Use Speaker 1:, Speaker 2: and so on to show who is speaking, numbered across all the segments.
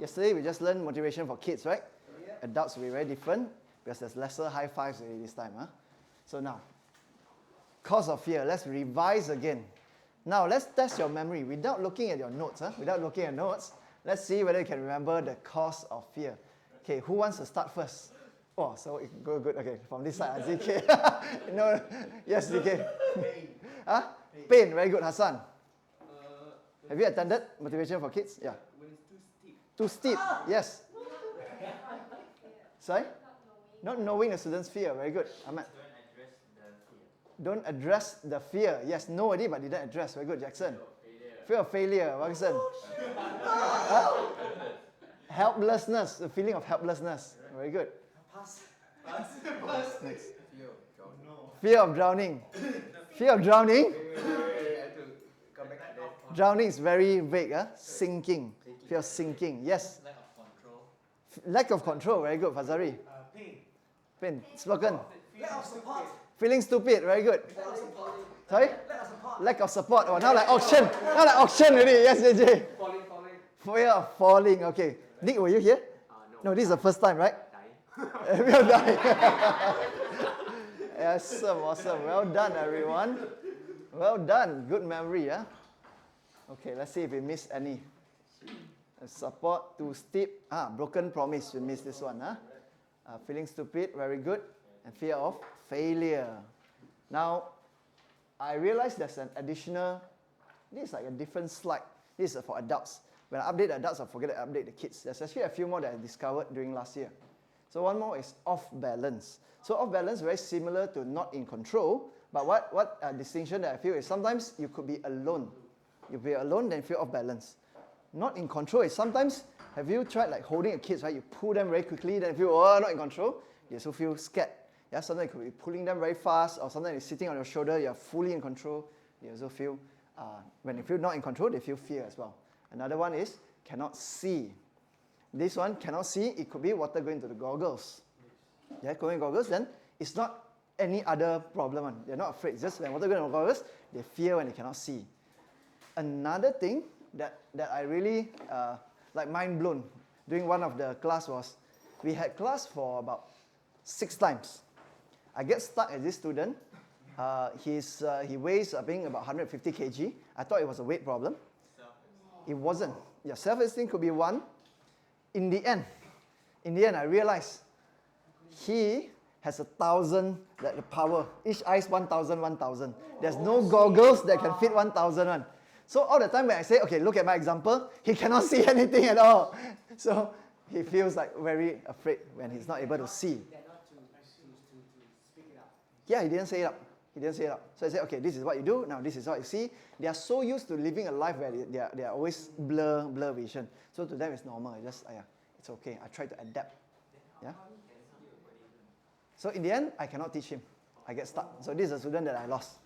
Speaker 1: Yesterday we just learned motivation for kids, right? Adults will be very different because there's lesser high fives already this time. Huh? So now, cause of fear. Let's revise again. Now let's test your memory without looking at your notes. Without looking at notes, let's see whether you can remember the cause of fear. Okay, who wants to start first? Oh, so it go good. Okay, from this side, ZK. No, yes, ZK.
Speaker 2: Pain.
Speaker 1: Huh? Pain. Very good, Hassan. Have you attended motivation for kids? Yeah.
Speaker 2: When it's too steep.
Speaker 1: Too steep. Yes. Sorry? Not knowing the student's fear. Very good. Ahmad. Don't address the fear. Yes, know already, but didn't address. Very good, Jackson. Fear of failure. Jackson. Helplessness. The feeling of helplessness. Very good.
Speaker 2: Pass.
Speaker 1: Next.
Speaker 2: Fear of drowning.
Speaker 1: Fear of drowning. Fear of drowning.
Speaker 2: Wait, I have to come back to that.
Speaker 1: Drowning is very vague. Sinking. Fear of sinking. Yes.
Speaker 3: Lack of control.
Speaker 1: Lack of control. Very good, Fazari.
Speaker 2: Pain.
Speaker 1: Pain. Spoken.
Speaker 2: Lack of support.
Speaker 1: Feeling stupid. Very good.
Speaker 2: Lack of support.
Speaker 1: Sorry?
Speaker 2: Lack of support.
Speaker 1: Lack of support. Oh, now like auction. Now like auction already. Yes, JJ.
Speaker 3: Falling.
Speaker 1: Fear of falling. Okay. Nick, were you here?
Speaker 3: No.
Speaker 1: No, this is the first time, right?
Speaker 3: Dying.
Speaker 1: We'll die. Awesome. Well done, everyone. Well done. Good memory, yeah? Okay, let's see if we missed any. Support, too steep. Broken promise. We missed this one, huh? Feeling stupid. Very good. And fear of failure. Now, I realize there's an additional, this is like a different slide. This is for adults. When I update the adults, I forget to update the kids. There's actually a few more that I discovered during last year. So one more is off balance. So off balance, very similar to not in control. But what distinction that I feel is sometimes you could be alone. You'll be alone, then feel off balance. Not in control is sometimes, have you tried like holding a kid, right? You pull them very quickly, then feel, not in control. You also feel scared. Yeah, sometimes you could be pulling them very fast, or sometimes you're sitting on your shoulder, you're fully in control. You also feel, when you feel not in control, they feel fear as well. Another one is cannot see. This one, cannot see, it could be water going to the goggles. Yeah, going goggles, then it's not any other problem. They're not afraid. It's just when water going to the goggles, they fear when they cannot see. Another thing that I really, like mind blown, during one of the class was, we had class for about 6 times. I get stuck as this student. He weighs, I think, about 150 kg. I thought it was a weight problem. It wasn't. Yeah, self-esteem could be one. In the end, I realized he has 1,000, the power. Each eye is 1,000. There's no goggles that can fit 1,000. So all the time when I say, okay, look at my example, he cannot see anything at all. So he feels like very afraid when he's not able to see. Yeah, he didn't say it up. So I said, okay, this is what you do. Now this is what you see. They are so used to living a life where they are always blur vision. So to them it's normal. It's just, it's okay. I try to adapt. Yeah. So in the end, I cannot teach him. I get stuck. So this is a student that I lost.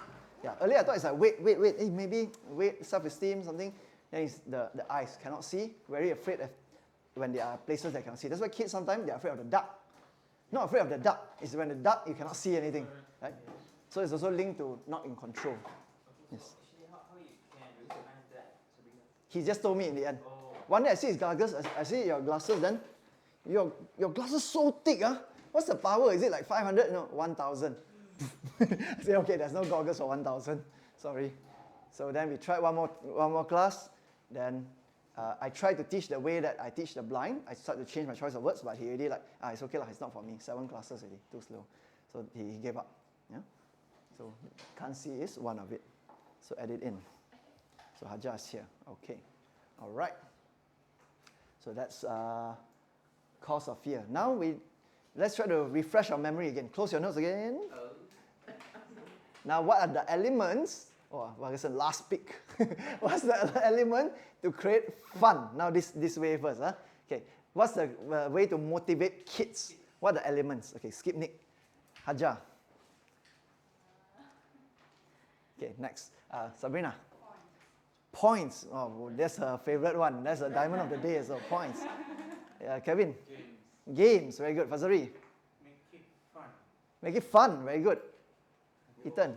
Speaker 1: Yeah. Earlier I thought it's like wait. Hey, maybe weight, self-esteem, something. Then it's the eyes cannot see. Very afraid when there are places that cannot see. That's why kids sometimes they're afraid of the dark. Not afraid of the dark. It's when the dark you cannot see anything. Right? So it's also linked to not in control. Yes.
Speaker 3: How you can recognize that, Sabrina?
Speaker 1: He just told me in the end. One day I see his glasses. I see your glasses. Then your glasses so thick. What's the power? Is it like 500? No, 1,000. I say okay. There's no goggles for 1,000. Sorry. So then we tried one more class. Then I tried to teach the way that I teach the blind. I started to change my choice of words, but he already like, it's okay lah. It's not for me. 7 classes already, too slow. So he gave up. Yeah. So can't see is one of it. So add it in. So Hajar is here. Okay. All right. So that's cause of fear. Now let's try to refresh our memory again. Close your notes again. Now what are the elements? Last pick. What's the element to create fun? Now this way first. Okay. What's the way to motivate kids? What are the elements? Okay, skip Nick. Hajar. Okay, next. Sabrina. Points. Oh, that's her favorite one. That's a diamond of the day. So points. Kevin. Games. Very good. Fazari.
Speaker 2: Make it fun.
Speaker 1: Make it fun. Very good. Ethan.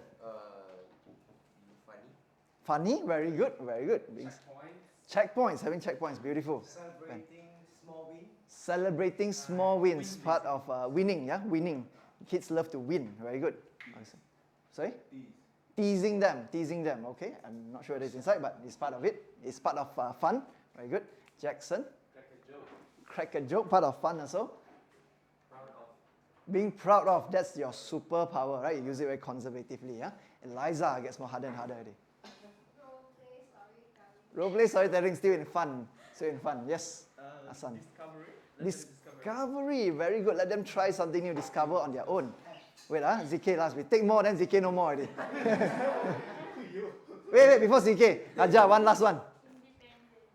Speaker 2: Funny.
Speaker 1: Funny. Very good.
Speaker 2: Checkpoints.
Speaker 1: Checkpoints. Having checkpoints. Beautiful.
Speaker 2: Celebrating Small win.
Speaker 1: Celebrating small wins, part of winning, yeah? Winning. Kids love to win. Very good. Sorry? Teasing them, okay? I'm not sure what is inside, but it's part of it. It's part of fun. Very good. Jackson?
Speaker 3: Crack a joke.
Speaker 1: Crack a joke, part of fun also.
Speaker 3: Proud of.
Speaker 1: Being proud of, that's your superpower, right? You use it very conservatively, yeah? Eliza gets more harder and harder already. Role-play storytelling, still in fun. Still in fun, yes. Asan. Discovery, very good. Let them try something new, discover on their own. Wait, ZK last. We take more, then ZK no more already. wait, before ZK. Aja, one last one.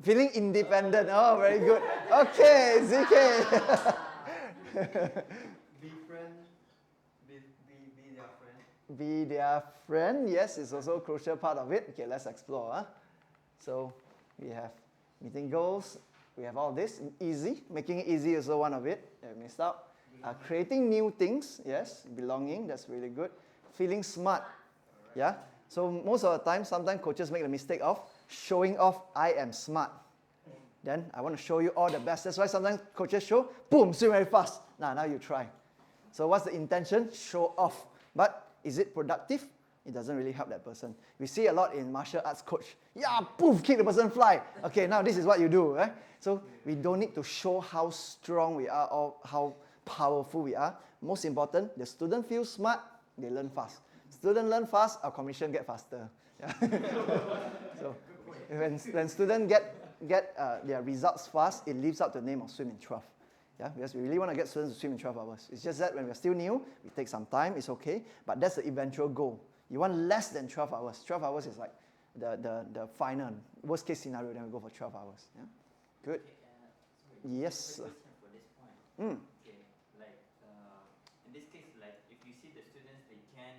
Speaker 1: Feeling independent. Oh, very good. Okay, ZK.
Speaker 2: Be friend. Be their friend.
Speaker 1: Be their friend. Yes, it's also a crucial part of it. Okay, let's explore. So we have meeting goals. We have all this. Easy. Making it easy is also one of it. I missed out. Creating new things. Yes. Belonging. That's really good. Feeling smart. Yeah. So most of the time, sometimes coaches make the mistake of showing off, I am smart. Then I want to show you all the best. That's why sometimes coaches show, boom, swim very fast. Now you try. So what's the intention? Show off. But is it productive? It doesn't really help that person. We see a lot in martial arts coach. Yeah, poof, kick the person fly. Okay, now this is what you do. Right? So we don't need to show how strong we are or how powerful we are. Most important, the student feels smart, they learn fast. Student learn fast, our commission get faster. Yeah. So when students get their results fast, it lives up to the name of swim in 12. Yeah, because we really want to get students to swim in 12 hours. It's just that when we're still new, we take some time, it's okay, but that's the eventual goal. You want less than 12 hours. 12 hours is like the final, worst case scenario, then we go for 12 hours. Yeah? Good.
Speaker 3: Okay,
Speaker 1: Yes.
Speaker 3: I have a question for this point.
Speaker 1: Mm.
Speaker 3: Okay, like in this case, like if you see the students, they can,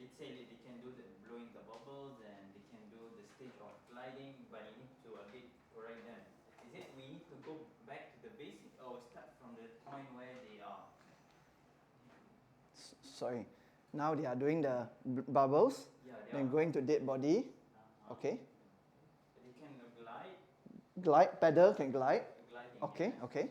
Speaker 3: let's say they can do the blowing the bubbles and they can do the stage of gliding, but you need to a bit correct them. Is it we need to go back to the basic or start from the point where they are?
Speaker 1: Sorry. Now they are doing the bubbles,
Speaker 3: Yeah, they
Speaker 1: then
Speaker 3: are.
Speaker 1: going to dead body. Okay.
Speaker 3: They can glide.
Speaker 1: Glide, pedal, can glide.
Speaker 3: Gliding.
Speaker 1: Okay,
Speaker 3: yes.
Speaker 1: okay.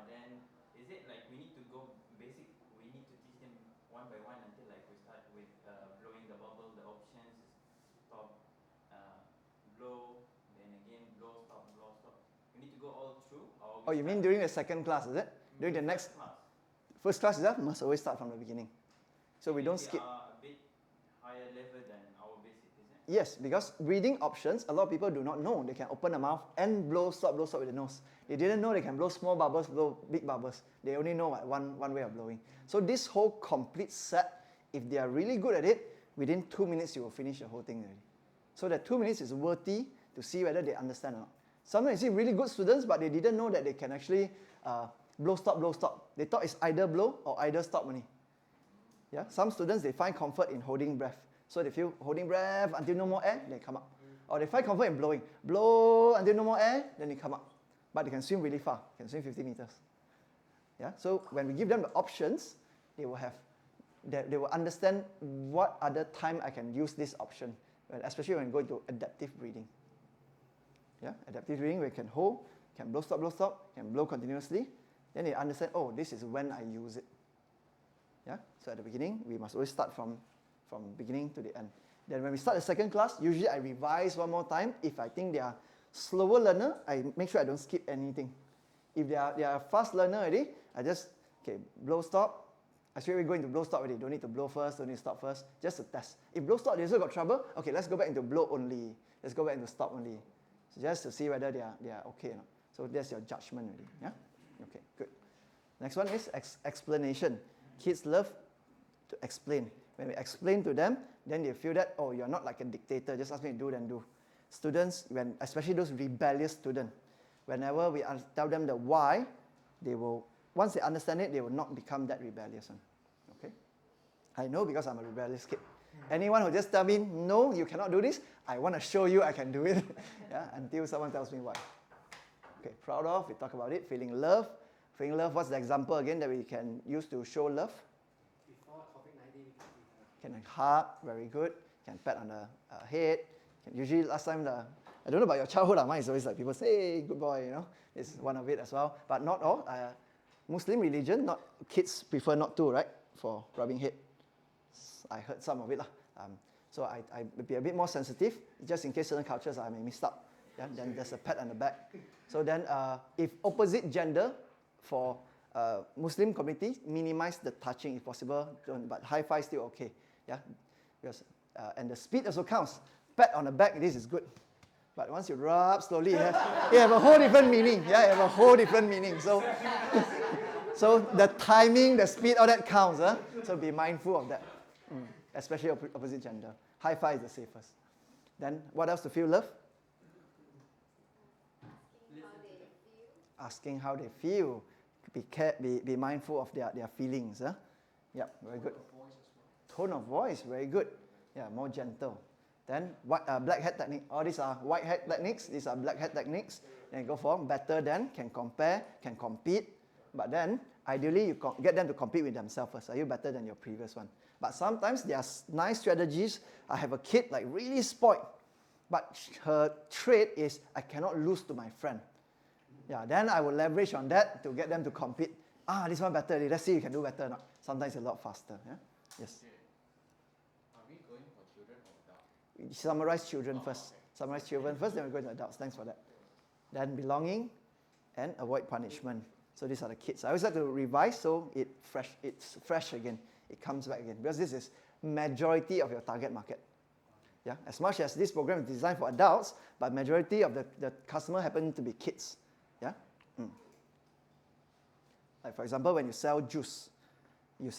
Speaker 3: Then is it like we need to go basic? We need to teach them one by one until like we start with blowing the bubble, the options, stop, blow, then again blow, stop, blow, stop. We need to go all through. Or
Speaker 1: Oh, you mean during the second class, is it? During the next
Speaker 3: class?
Speaker 1: first class, is that must always start from the beginning. So we don't skip.
Speaker 3: They are a bit higher level than our basic, isn't it?
Speaker 1: Yes, because breathing options, a lot of people do not know. They can open the mouth and blow, stop with the nose. They didn't know they can blow small bubbles, blow big bubbles. They only know one way of blowing. So this whole complete set, if they are really good at it, within 2 minutes you will finish the whole thing already. So that 2 minutes is worthy to see whether they understand or not. Sometimes you see really good students, but they didn't know that they can actually blow, stop. They thought it's either blow or either stop only. Yeah? Some students, they find comfort in holding breath. So they feel holding breath until no more air, they come up. Or they find comfort in blowing. Blow until no more air, then they come up. But they can swim really far, can swim 50 meters. Yeah? So when we give them the options, they will understand what other time I can use this option, especially when we go into adaptive breathing. Yeah? Adaptive breathing, we can hold, can blow, stop, can blow continuously. Then they understand, oh, this is when I use it. Yeah? So at the beginning, we must always start from beginning to the end. Then when we start the second class, usually I revise one more time. If I think they are slower learner, I make sure I don't skip anything. If they are a fast learner already, I just, okay, blow, stop. I straight away go into blow, stop already. Don't need to blow first, don't need to stop first. Just to test. If blow, stop, they also got trouble, okay, let's go back into blow only. Let's go back into stop only. So just to see whether they are okay or not. So that's your judgment already. Yeah? Okay, good. Next one is explanation. Kids love to explain. When we explain to them, then they feel that, oh, you're not like a dictator, just ask me to do, then do. Students, especially those rebellious students, whenever we tell them the why, they will, once they understand it, they will not become that rebellious one. Okay? I know because I'm a rebellious kid. Anyone who just tell me, no, you cannot do this, I want to show you I can do it. Yeah, until someone tells me why. Okay, proud of, we talk about it. Feeling love. Feeling love, what's the example again that we can use to show love?
Speaker 2: Before COVID-19,
Speaker 1: Can hug, very good. Can pat on the head. Usually last time the I don't know about your childhood, mine is always like people say, hey, good boy, you know. It's one of it as well. But not all. Muslim religion, not kids prefer not to, right? For rubbing head. I heard some of it. So I be a bit more sensitive, just in case certain cultures I may miss up. Yeah? Then there's a pat on the back. So then if opposite gender for Muslim community, minimize the touching if possible, but high five still okay. Yeah? Because, and the speed also counts. Pat on the back, this is good. But once you rub slowly, you have a whole different meaning. Yeah, you have a whole different meaning. So, so the timing, the speed, all that counts. So be mindful of that, especially opposite gender. High five is the safest. Then what else to feel love? Asking how they feel. Be mindful of their feelings. Yep, very good. Tone of voice, very good. Yeah, more gentle. Then black hat technique. All these are white hat techniques. These are black hat techniques. Then go for better than, can compare, can compete. But then, ideally, you get them to compete with themselves first. Are you better than your previous one? But sometimes there are nice strategies. I have a kid like really spoiled. But her trait is, I cannot lose to my friend. Yeah, then I will leverage on that to get them to compete. This one better. Let's see if you can do better or not. Sometimes it's a lot faster. Yeah? Yes.
Speaker 4: Are we going for children or adults?
Speaker 1: Summarize children first. Okay. Summarize children first, then we go to adults. Thanks for that. Then belonging and avoid punishment. So these are the kids. I always like to revise so it's fresh again. It comes back again. Because this is majority of your target market. Yeah? As much as this program is designed for adults, but majority of the customer happen to be kids. Yeah? Like for example, when you sell juice, you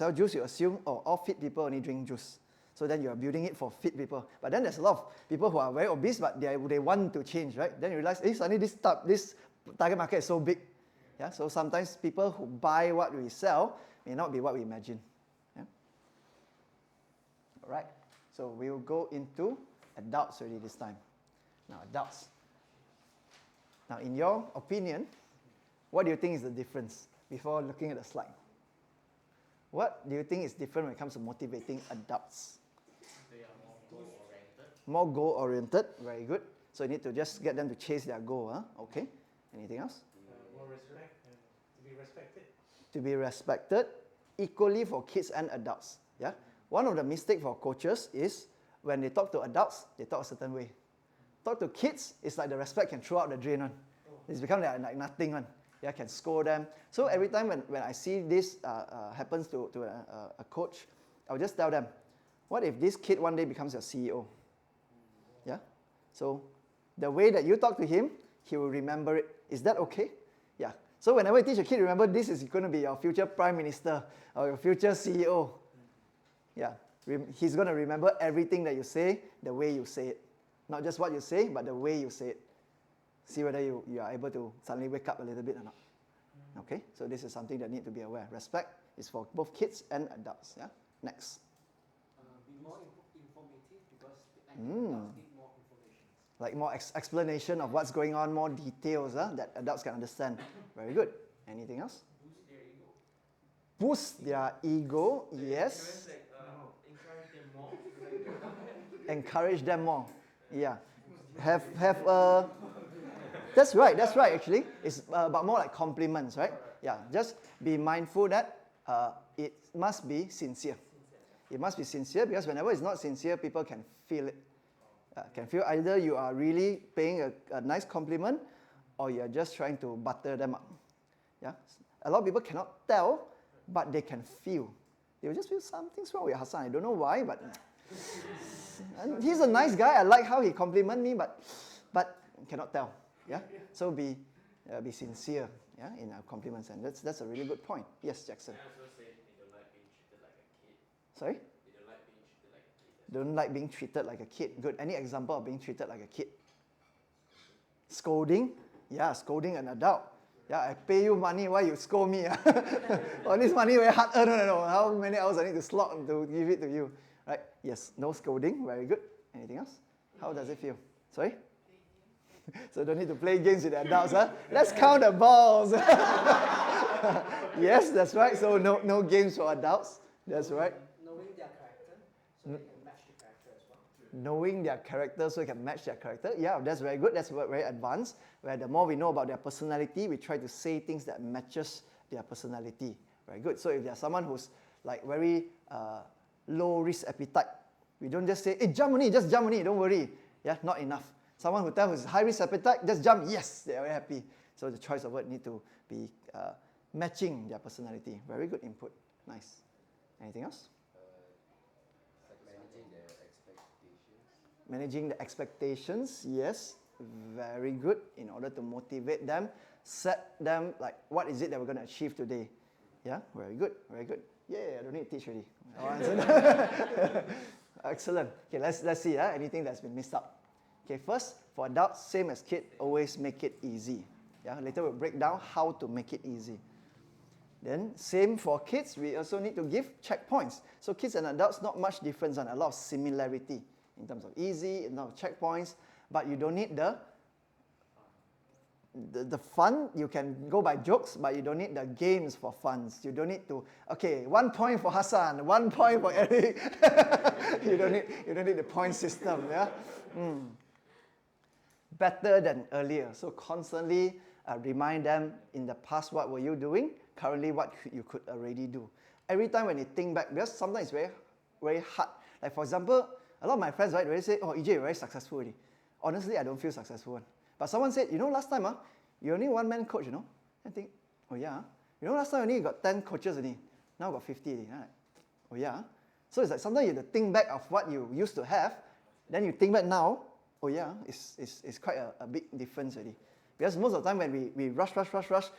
Speaker 1: assume, all fit people only drink juice. So then you are building it for fit people. But then there's a lot of people who are very obese, but they want to change, right? Then you realize, suddenly this target market is so big. Yeah? So sometimes people who buy what we sell may not be what we imagine. Yeah? All right. So we will go into adults already this time. Now, adults. Now, in your opinion, what do you think is the difference before looking at the slide? What do you think is different when it comes to motivating adults?
Speaker 4: They are more goal-oriented.
Speaker 1: More goal-oriented, very good. So you need to just get them to chase their goal. Okay. Anything else?
Speaker 2: More respect and to be respected.
Speaker 1: To be respected equally for kids and adults. Yeah. One of the mistakes for coaches is when they talk to adults, they talk a certain way. Talk to kids, it's like the respect can throw out the drain one. It's become like nothing one. Yeah, can scold them. So every time when I see this happens to a coach, I'll just tell them, what if this kid one day becomes your CEO? Yeah? So the way that you talk to him, he will remember it. Is that okay? Yeah. So whenever you teach a kid, remember this is going to be your future prime minister or your future CEO. Yeah. He's going to remember everything that you say, the way you say it. Not just what you say, but the way you say it. See whether you are able to suddenly wake up a little bit or not. Okay, so this is something that need to be aware. Respect is for both kids and adults. Yeah. Next.
Speaker 2: Be more informative because I think adults need more information.
Speaker 1: Like more explanation of what's going on, more details that adults can understand. Very good. Anything else? Boost their ego. Yes.
Speaker 3: Encourage them more.
Speaker 1: Encourage them more. Yeah. Have That's right actually. It's about more like compliments, right? Yeah, just be mindful that it must be sincere. It must be sincere because whenever it's not sincere, people can feel it. Can feel either you are really paying a nice compliment or you're just trying to butter them up. Yeah, a lot of people cannot tell, but they can feel. They will just feel something's wrong with Hassan. I don't know why, but he's a nice guy. I like how he compliment me, but cannot tell. Yeah, so be sincere. Yeah, in our compliments, and that's a really good point. Yes, Jackson.
Speaker 4: I also say they don't like being treated like a kid.
Speaker 1: Sorry?
Speaker 4: They don't like being treated like a kid.
Speaker 1: Don't like being treated like a kid. Good. Any example of being treated like a kid? Scolding? Yeah, scolding an adult. Yeah, I pay you money, why you scold me? All this money very hard earned. No. How many hours I need to slog to give it to you? Right? Yes, no scolding. Very good. Anything else? How does it feel? Sorry? So don't need to play games with the adults. Let's count the balls. Yes, that's right. So no games for adults. That's right.
Speaker 2: Knowing their character, so they can match the character as well.
Speaker 1: knowing their character so you can match their character. Yeah, that's very good. That's very advanced. Where the more we know about their personality, we try to say things that matches their personality. Very good. So if there's someone who's like very low risk appetite, we don't just say, hey, jump on it, just jump on it, don't worry. Yeah, not enough. Someone who tells high risk appetite, just jump, yes, they're very happy. So the choice of word need to be matching their personality. Very good input. Nice. Anything else?
Speaker 4: Managing their expectations.
Speaker 1: Managing the expectations, yes, very good. In order to motivate them, set them like, what is it that we're going to achieve today? Yeah, very good, very good. Yeah, I don't need to teach already. Excellent. Okay, let's see anything that's been missed out. Okay, first, for adults, same as kids, always make it easy. Yeah, later we'll break down how to make it easy. Then, same for kids, we also need to give checkpoints. So kids and adults, not much difference, and a lot of similarity in terms of easy, in terms of checkpoints, but you don't need the fun. You can go by jokes, but you don't need the games for funs. You don't need to, okay, 1 point for Hassan, 1 point for Eric. you don't need the point system, yeah? Better than earlier. So constantly remind them in the past, what were you doing? Currently, what you could already do. Every time when they think back, because sometimes it's very, very hard. Like for example, a lot of my friends, right, they say, oh, EJ, you're very successful already. Honestly, I don't feel successful. But someone said, you know, last time, you only one-man coach, you know? I think, oh yeah. You know, last time only got 10 coaches already. Now got 50 already. Right? Oh yeah. So it's like sometimes you have to think back of what you used to have. Then you think back now, oh yeah, it's quite a big difference already. Because most of the time when we rush,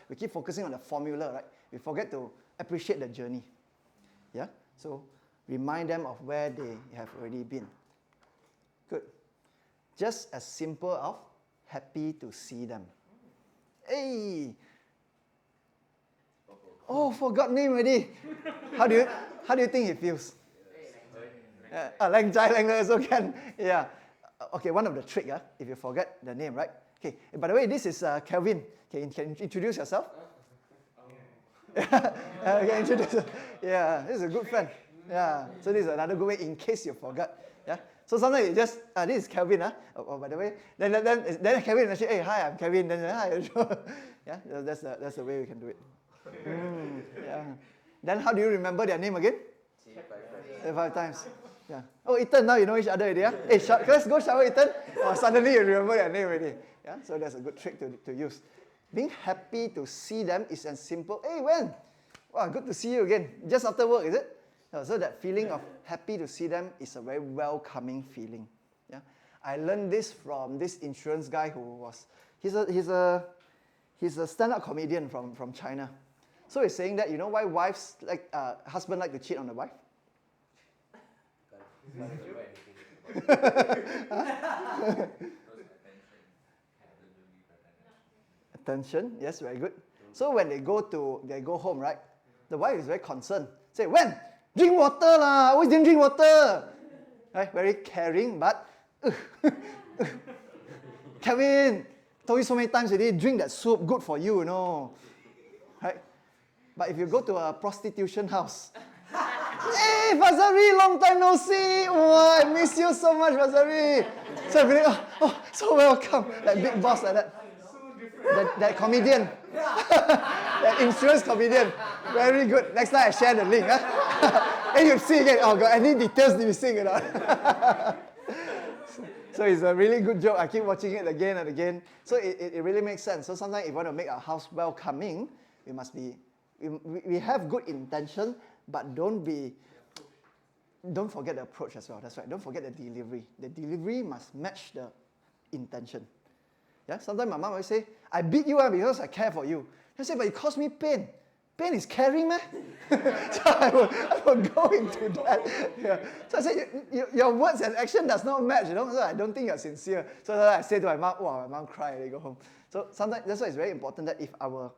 Speaker 1: we keep focusing on the formula, right? We forget to appreciate the journey. Yeah? So remind them of where they have already been. Good. Just as simple of happy to see them. Hey! Oh, forgot name already. How do you think he feels? Lang Jai, Lang also can. Yeah. Okay, one of the trick, if you forget the name, right? Okay, by the way, this is Kelvin. Okay, can you introduce yourself? Okay, introduce. Yeah, this is a good friend. Yeah, so this is another good way in case you forgot. Yeah, so sometimes you just, this is Kelvin. Oh, by the way, then Kelvin actually, hey, hi, I'm Kelvin. Then hi. Yeah, that's the way we can do it. Yeah. Then how do you remember their name again? 5 times. Yeah. Oh, Ethan, now you know each other already. Yeah? Hey, let's go shower, Ethan. Oh, suddenly you remember their name already. Yeah. So that's a good trick to use. Being happy to see them is as simple. Hey, when? Wow, good to see you again. Just after work, is it? So that feeling of happy to see them is a very welcoming feeling. Yeah. I learned this from this insurance guy who was, he's a stand-up comedian from China. So he's saying that, you know why wives husband like to cheat on the wife? Attention, yes, very good. So when they go home, right? The wife is very concerned. Say, when? Drink water lah, always didn't drink water. Right? Very caring, but Kevin, told you so many times already, drink that soup, good for you, you know. Right? But if you go to a prostitution house, hey, Fazari, long time no see. Oh, I miss you so much, Fazari. So really, oh, so welcome. That big boss like that. That comedian. That insurance comedian. Very good. Next time I share the link. And you see again, oh, got any details missing or not? So it's a really good joke. I keep watching it again and again. So it really makes sense. So sometimes if you want to make our house welcoming, we have good intention, but don't forget the approach as well. That's right. Don't forget the delivery. The delivery must match the intention. Yeah. Sometimes my mom will say, "I beat you because I care for you." I say, "But it caused me pain. Pain is caring, man." So I will go into that. Yeah. So I say, your words and action does not match. You know. So I don't think you're sincere. So I say to my mom, "Wow, my mom cried." And they go home. So sometimes that's why it's very important that if our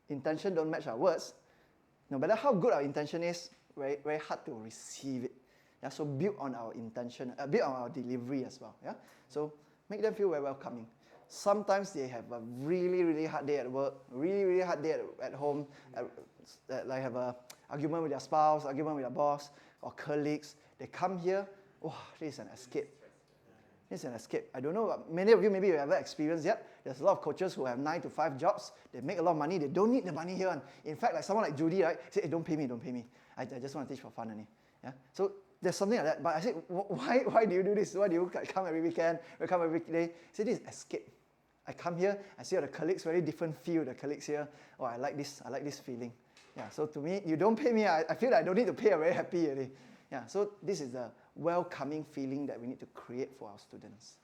Speaker 1: intention don't match our words, no matter how good our intention is, very, very hard to receive it. Yeah, so build on our intention, build on our delivery as well. Yeah, so make them feel very welcoming. Sometimes they have a really, really hard day at work, really, really hard day at home. Like have a argument with their spouse, argument with their boss or colleagues. They come here, oh, this is an escape. It's an escape. I don't know, many of you maybe you ever experienced yet. There's a lot of coaches who have 9 to 5 jobs. They make a lot of money. They don't need the money here. In fact, like someone like Judy, right? Say, hey, don't pay me. I just want to teach for fun only. Yeah? So there's something like that. But I said, why do you do this? Why do you come every weekend? Or come every day? I said, this is escape. I come here, I see all the colleagues, very different feel, the colleagues here. Oh, I like this feeling. Yeah, so to me, you don't pay me, I feel like I don't need to pay, I'm very happy already. Yeah, so this is the welcoming feeling that we need to create for our students.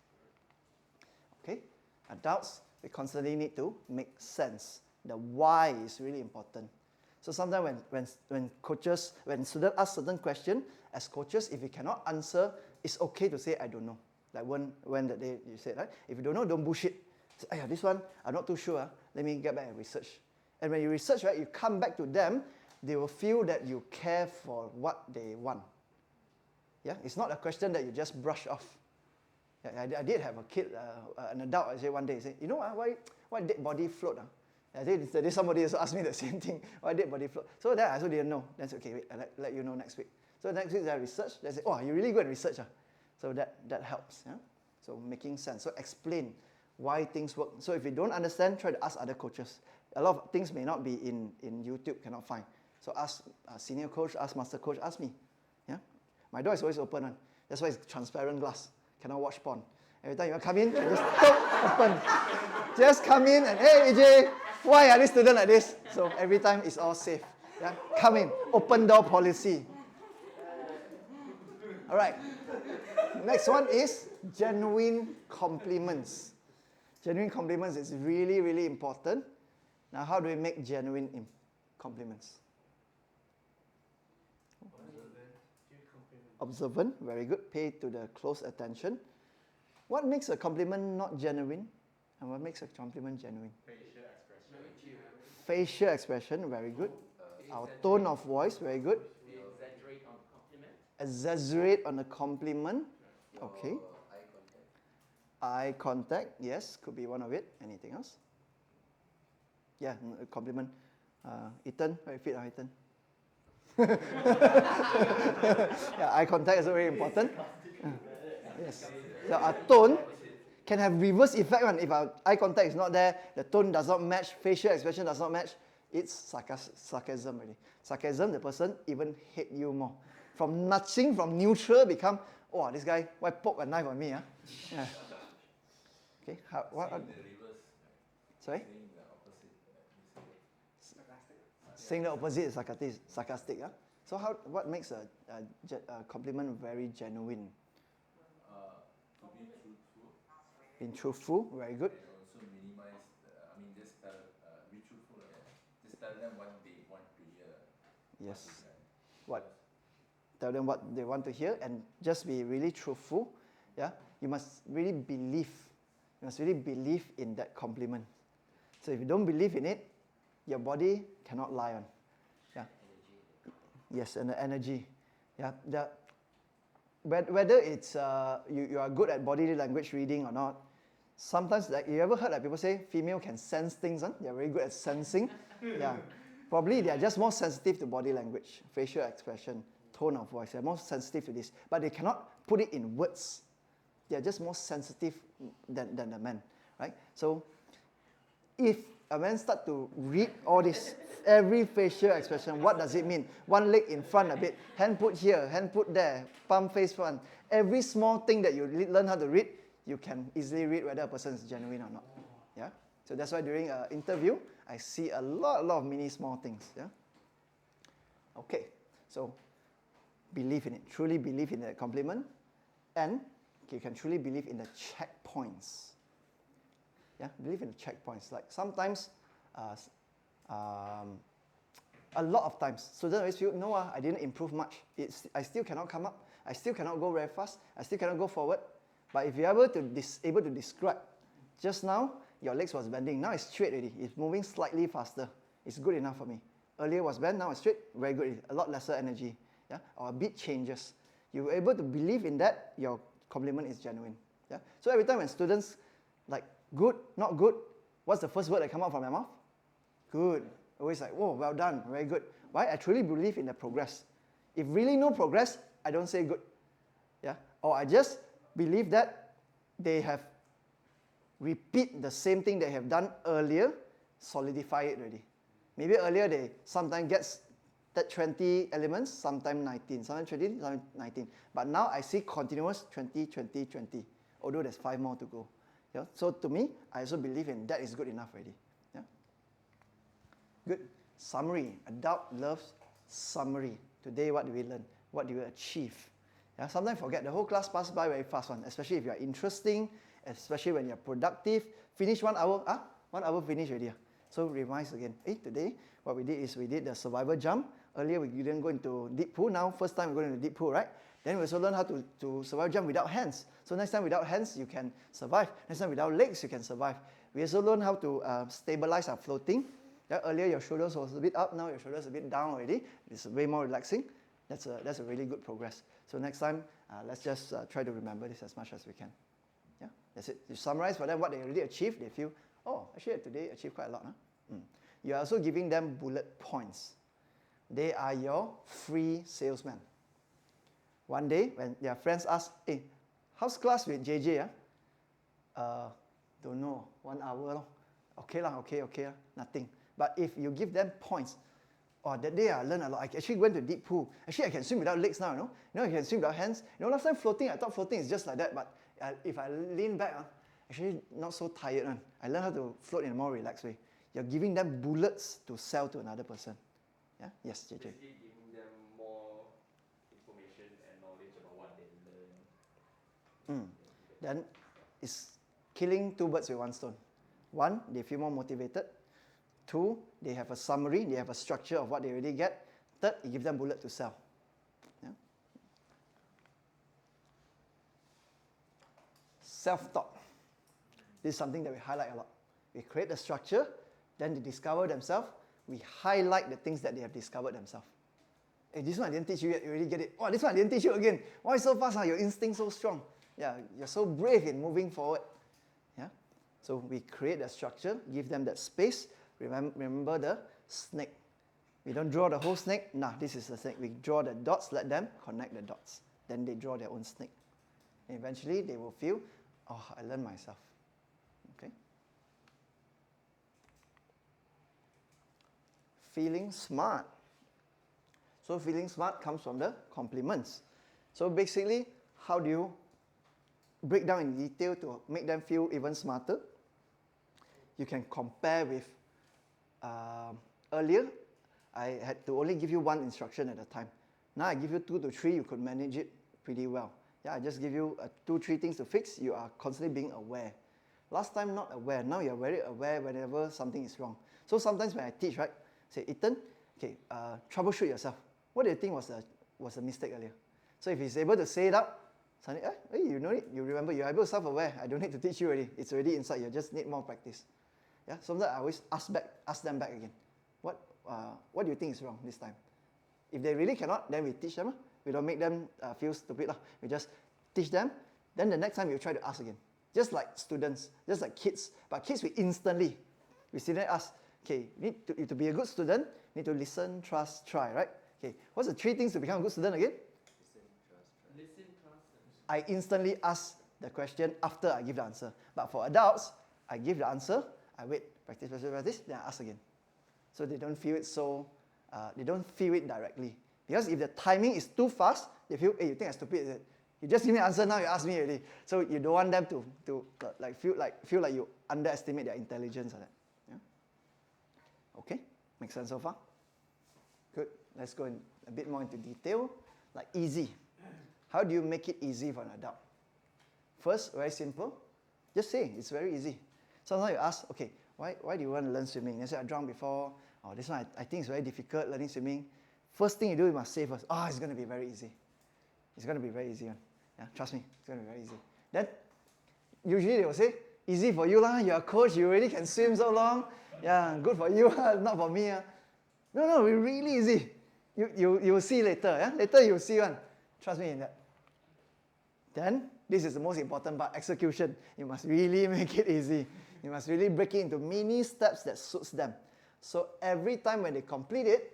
Speaker 1: Okay, adults, we constantly need to make sense. The why is really important. So sometimes when students ask certain questions, as coaches, if you cannot answer, it's okay to say, I don't know. Like when that day you said, right? If you don't know, don't bullshit. Say, this one, I'm not too sure. Let me get back and research. And when you research, right, you come back to them, they will feel that you care for what they want. Yeah, it's not a question that you just brush off. Yeah, I did have a kid, an adult, I say one day, say, you know why dead body float? I think today somebody also asked me the same thing. Why dead body float? So that I also didn't know. Then I said, okay, wait, I'll let you know next week. So next week I research. They say, oh, you really good at research. So that helps. Yeah? So making sense. So explain why things work. So if you don't understand, try to ask other coaches. A lot of things may not be in YouTube, cannot find. So ask a senior coach, ask master coach, ask me. Yeah? My door is always open. That's why it's transparent glass. Cannot watch porn. Every time you come in, you just open. Just come in and, hey, AJ, why are these students like this? So every time it's all safe. Yeah? Come in. Open door policy. All right. Next one is genuine compliments. Genuine compliments is really, really important. Now, how do we make genuine compliments? Observant, very good. Pay to the close attention. What makes a compliment not genuine? And what makes a compliment genuine? Facial expression, very good. Our tone of voice, very good.
Speaker 2: Exaggerate on compliment.
Speaker 1: Exaggerate on a compliment. Okay. Eye contact, yes, could be one of it. Anything else? Yeah, a compliment. Ethan, very fit, Ethan. Yeah, eye contact is very important. Yes. So our tone can have reverse effect. If our eye contact is not there, the tone does not match, facial expression does not match, it's sarcasm already. Sarcasm, the person even hate you more. From nudging, from neutral, become, oh, this guy, why poke a knife on me? Yeah. Okay, sorry? Saying the opposite is sarcastic. Yeah? So what makes a compliment very genuine?
Speaker 4: To be truthful.
Speaker 1: Being truthful, very good.
Speaker 4: And also minimize, just tell, be truthful. Just tell them what they want to hear.
Speaker 1: Yes. What? Tell them what they want to hear and just be really truthful. Yeah? You must really believe. You must really believe in that compliment. So if you don't believe in it, your body cannot lie on. Yeah. Yes, and the energy. Yeah. Whether it's you are good at body language reading or not, sometimes like you ever heard like people say female can sense things, huh? They are very good at sensing. Yeah. Probably they are just more sensitive to body language, facial expression, tone of voice. They're more sensitive to this. But they cannot put it in words. They are just more sensitive than the men. Right? So if a man start to read all this, every facial expression, what does it mean? One leg in front a bit, hand put here, hand put there, palm face front. Every small thing that you learn how to read, you can easily read whether a person is genuine or not. Yeah? So that's why during an interview, I see a lot of mini small things. Yeah? Okay, so believe in it, truly believe in that compliment, and you can truly believe in the checkpoints. Yeah, believe in the checkpoints. Like sometimes, a lot of times, students always feel, no, I didn't improve much. I still cannot come up. I still cannot go very fast. I still cannot go forward. But if you're able to describe, just now, your legs was bending. Now it's straight already. It's moving slightly faster. It's good enough for me. Earlier was bent, now it's straight. Very good. A lot lesser energy. Yeah? Or a bit changes. You're able to believe in that, your compliment is genuine. Yeah? So every time when students, like, good, not good, what's the first word that come out from their mouth? Good. Always like, whoa, well done, very good. Why? I truly believe in the progress. If really no progress, I don't say good. Yeah? Or I just believe that they have repeat the same thing they have done earlier, solidify it already. Maybe earlier they sometimes gets that 20 elements, sometimes 19, sometimes 20, sometimes 19. But now I see continuous 20, 20, 20, although there's 5 more to go. Yeah? So to me, I also believe in that is good enough already. Yeah? Good. Summary. Adult loves summary. Today, what do we learn? What do we achieve? Yeah? Sometimes forget, the whole class passes by very fast, especially if you are interesting, especially when you're productive. Finish 1 hour, 1 hour finish already. So revise again. Today, what we did is we did the survival jump. Earlier, we didn't go into deep pool. Now, first time we're going into deep pool, right? Then we also learn how to survival jump without hands. So next time without hands, you can survive. Next time without legs, you can survive. We also learn how to stabilize our floating. Yeah, earlier, your shoulders was a bit up. Now, your shoulders a bit down already. It's way more relaxing. That's a really good progress. So next time, let's just try to remember this as much as we can. Yeah, that's it. You summarize for them what they already achieved. They feel, oh, actually today achieved quite a lot. Huh? You're also giving them bullet points. They are your free salesman. One day, when their friends ask, hey, how's class with JJ? Don't know, 1 hour. Okay, nothing. But if you give them points, that day I learned a lot. I actually went to deep pool. Actually, I can swim without legs now, you know. I can swim without hands. Last time floating, I thought floating is just like that. But if I lean back, actually not so tired. I learned how to float in a more relaxed way. You're giving them bullets to sell to another person. Yeah? Yes, JJ.
Speaker 5: Basically giving them more information and knowledge about what they learn.
Speaker 1: Then it's killing 2 birds with 1 stone. 1, they feel more motivated. 2, they have a summary, they have a structure of what they already get. 3rd, you give them bullet to sell. Yeah? Self-talk. This is something that we highlight a lot. We create a structure, then they discover themselves. We highlight the things that they have discovered themselves. Hey, this one I didn't teach you yet, you already get it. Oh, this one I didn't teach you again. Why so fast? Your instinct so strong. Yeah, you're so brave in moving forward. Yeah? So we create a structure, give them that space. Remember the snake. We don't draw the whole snake. Nah, this is the snake. We draw the dots, let them connect the dots. Then they draw their own snake. And eventually they will feel, oh, I learned myself. Okay? Feeling smart. So feeling smart comes from the compliments. So basically, how do you break down in detail to make them feel even smarter? You can compare with earlier, I had to only give you 1 instruction at a time. Now I give you 2 to 3, you could manage it pretty well. Yeah, I just give you 2, 3 things to fix. You are constantly being aware. Last time not aware. Now you're very aware whenever something is wrong. So sometimes when I teach, right, say, Ethan, okay, troubleshoot yourself. What do you think was a mistake earlier? So if he's able to say it out, suddenly, you know it, you remember, you're able to self-aware. I don't need to teach you already. It's already inside. You just need more practice. Yeah, sometimes I always ask them back again. What do you think is wrong this time? If they really cannot, then we teach them. We don't make them feel stupid. We just teach them. Then the next time you try to ask again. Just like students, just like kids. But kids, we sit there and ask, okay, to be a good student, you need to listen, trust, try, right? Okay, what's the 3 things to become a good student again?
Speaker 2: Listen, trust, and
Speaker 1: I instantly ask the question after I give the answer. But for adults, I give the answer, I wait, practice, then I ask again. So they don't feel it they don't feel it directly. Because if the timing is too fast, they feel, hey, you think I'm stupid, is it? You just give me an answer, now you ask me already. So you don't want them to feel like you underestimate their intelligence or that. Yeah? Okay, makes sense so far? Good. Let's go in a bit more into detail. Like easy. How do you make it easy for an adult? First, very simple. Just say it's very easy. Sometimes you ask, okay, why do you want to learn swimming? They say, I drowned before. Oh, this one, I think it's very difficult learning swimming. First thing you do, you must say first, it's going to be very easy. It's going to be very easy. Yeah, trust me, it's going to be very easy. Then, usually they will say, easy for you lah. You're a coach, you already can swim so long. Yeah, good for you, not for me. No, it's really easy. You will see later. Yeah? Later you will see one. Trust me in that. Then, this is the most important part, execution. You must really make it easy. You must really break it into mini steps that suits them. So every time when they complete it,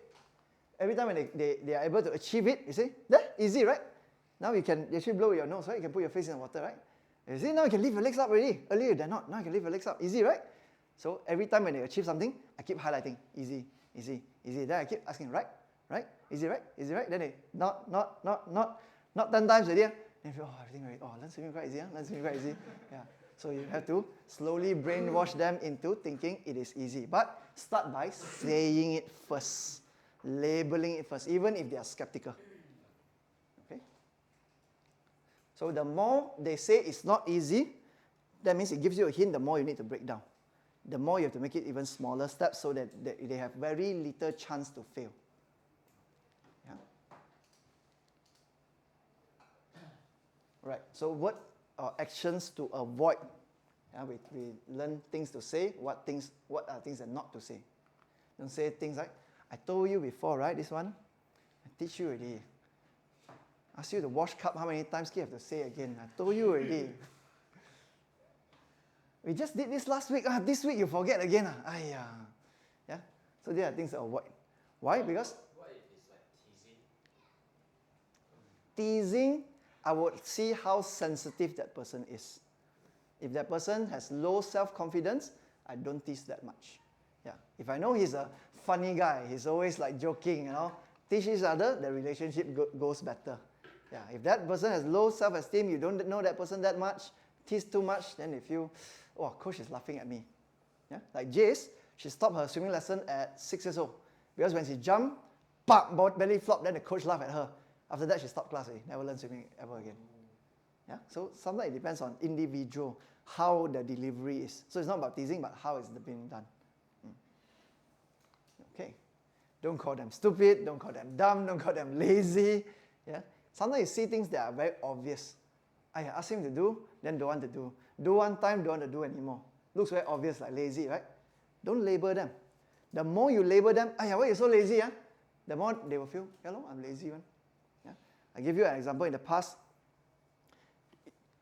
Speaker 1: every time when they are able to achieve it, you see, there, easy, right? Now you can actually blow your nose, right? You can put your face in the water, right? You see, now you can lift your legs up already. Earlier they're not. Now you can lift your legs up. Easy, right? So every time when they achieve something, I keep highlighting. Easy, easy, easy. Then I keep asking, right? Right? Easy, right? Easy, right? Then they, not 10 times already. Then you feel, oh, everything right. Oh, learn swimming quite easy. Learn swimming quite easy. Yeah. So you have to slowly brainwash them into thinking it is easy. But start by saying it first. Labeling it first, even if they are skeptical. Okay? So the more they say it's not easy, that means it gives you a hint, the more you need to break down. The more you have to make it even smaller steps so that they have very little chance to fail. Yeah? Right, so what are actions to avoid? Yeah, we learn things to say, what are things that not to say. Don't say things like, I told you before, right, this one? I teach you already. Ask you to wash cup how many times you have to say again. I told you already. We just did this last week. This week you forget again. Aiya. Yeah? So there are things to avoid. Why? Because
Speaker 5: What if it's like teasing?
Speaker 1: teasing, I would see how sensitive that person is. If that person has low self-confidence, I don't tease that much. Yeah. If I know he's a funny guy, he's always like joking, teach each other, the relationship goes better. Yeah. If that person has low self-esteem, you don't know that person that much, tease too much, then they feel, oh, coach is laughing at me. Yeah. Like Jace, she stopped her swimming lesson at 6 years old. Because when she jumped, pop, belly flop, then the coach laughed at her. After that, she stopped class already, never learned swimming ever again. Yeah? So sometimes it depends on individual, how the delivery is. So it's not about teasing, but how it's being done. Okay. Don't call them stupid, don't call them dumb, don't call them lazy. Yeah? Sometimes you see things that are very obvious. I ask him to do, then don't want to do. Do one time, don't want to do anymore. Looks very obvious, like lazy, right? Don't label them. The more you label them, why are you so lazy? The more they will feel, I'm lazy one. Yeah? I give you an example. In the past,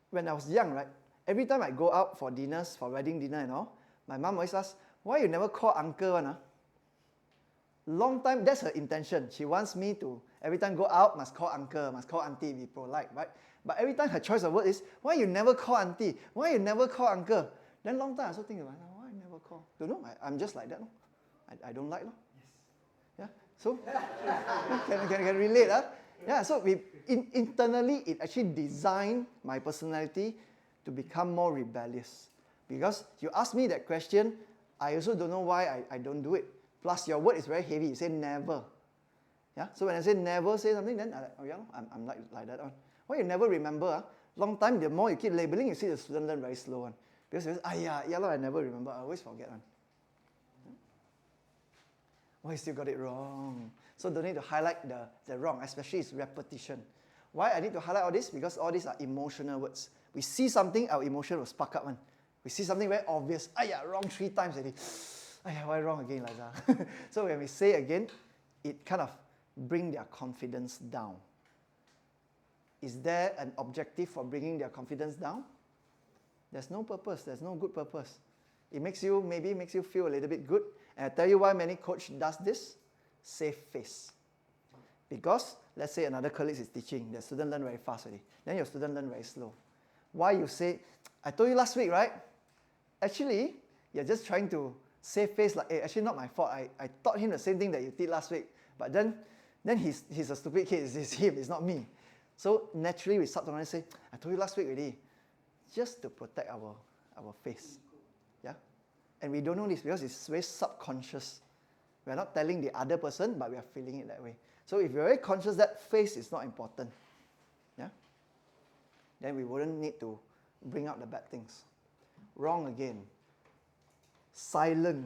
Speaker 1: when I was young, right? Every time I go out for dinners, for wedding dinner and all, my mom always asks, why you never call uncle one? Long time, that's her intention. She wants me to, every time go out, must call uncle, must call auntie, be polite, right? But every time her choice of word is, why you never call auntie? Why you never call uncle? Then long time I also think, why I never call? Don't know, I'm just like that. No? I don't like. No? Yes. Yeah, so, can relate. Yeah, so internally, it actually designed my personality to become more rebellious. Because you ask me that question, I also don't know why I don't do it. Plus, your word is very heavy. You say never. Yeah. So when I say never, say something, then I'm like that one. Why you never remember? Long time, the more you keep labeling, you see the student learn very slow one. Because you say, I never remember. I always forget one. Why you still got it wrong? So don't need to highlight the wrong, especially it's repetition. Why I need to highlight all this? Because all these are emotional words. We see something, our emotion will spark up one. We see something very obvious. Wrong 3 times already. Why wrong again, Liza? So when we say again, it kind of brings their confidence down. Is there an objective for bringing their confidence down? There's no purpose. There's no good purpose. It makes you feel a little bit good. And I tell you why many coach does this. Save face. Because let's say another colleague is teaching, the student learn very fast already. Then your student learn very slow. Why you say, I told you last week, right? Actually, you're just trying to save face like, hey, actually not my fault. I taught him the same thing that you did last week. But then he's a stupid kid. It's him, it's not me. So naturally we subconsciously say, I told you last week already. Just to protect our face. Yeah? And we don't know this because it's very subconscious. We're not telling the other person, but we are feeling it that way. So if you're very conscious that face is not important, yeah, then we wouldn't need to bring out the bad things. Wrong again. Silent.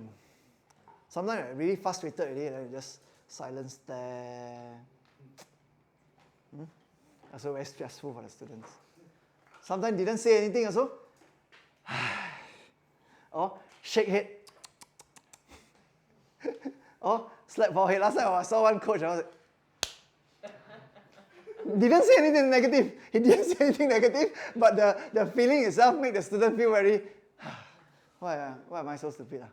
Speaker 1: Sometimes I'm really frustrated already, then just silence there. Also very stressful for the students. Sometimes didn't say anything also. Or shake head. Or slap forehead. Last time I saw one coach, I was like, didn't say anything negative. He didn't say anything negative, but the feeling itself made the student feel very, why am I so stupid?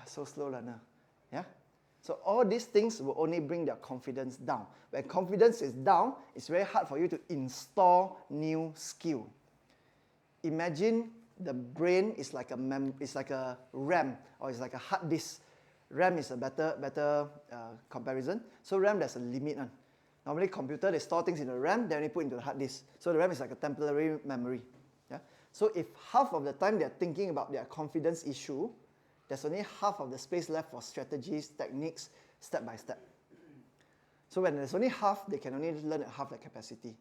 Speaker 1: So slow learner. Yeah? So all these things will only bring their confidence down. When confidence is down, it's very hard for you to install new skill. imagine the brain is like a RAM, or it's like a hard disk. RAM is a better comparison. So RAM, there's a limit on. Normally computer, they store things in the RAM, then they put into the hard disk. So the RAM is like a temporary memory. Yeah? So if half of the time they're thinking about their confidence issue, there's only half of the space left for strategies, techniques, step by step. So when there's only half, they can only learn at half the capacity.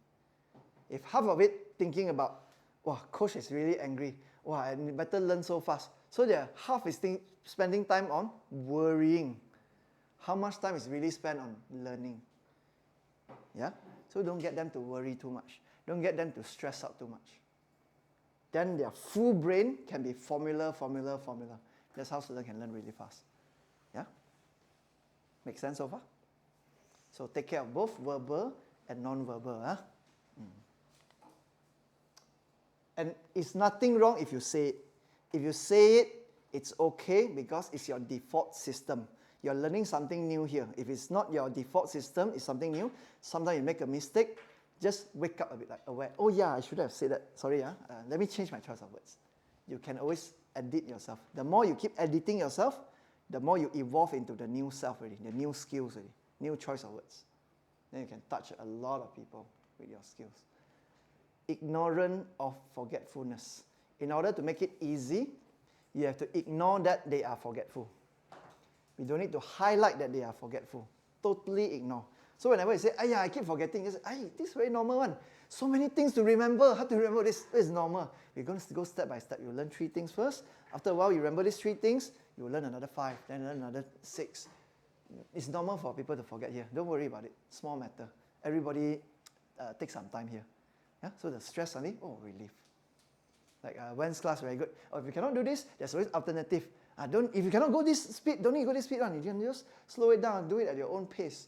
Speaker 1: If half of it thinking about, wow, coach is really angry, wow, I better learn so fast. So their half is spending time on worrying. How much time is really spent on learning? Yeah? So don't get them to worry too much. Don't get them to stress out too much. Then their full brain can be formula. That's how students can learn really fast. Yeah? Make sense so far? So take care of both verbal and non-verbal. Huh? And it's nothing wrong if you say it. If you say it, it's okay because it's your default system. You're learning something new here. If it's not your default system, it's something new. Sometimes you make a mistake, just wake up a bit like aware. Oh yeah, I should have said that. Sorry, let me change my choice of words. You can always edit yourself. The more you keep editing yourself, the more you evolve into the new self already, the new skills already, new choice of words. Then you can touch a lot of people with your skills. Ignorant of forgetfulness. In order to make it easy, you have to ignore that they are forgetful. We don't need to highlight that they are forgetful. Totally ignore. So whenever you say, I keep forgetting, you say, this is very normal one. So many things to remember. How to remember this? This is normal. We're going to go step by step. You learn 3 things first. After a while, you remember these 3 things. You learn another 5, then learn another 6. It's normal for people to forget here. Don't worry about it. Small matter. Everybody take some time here. Yeah? So the stress only, relief. Like Wen's class, very good. If you cannot do this, there's always alternative. If you cannot go this speed, don't need to go this speed. You can just slow it down, do it at your own pace.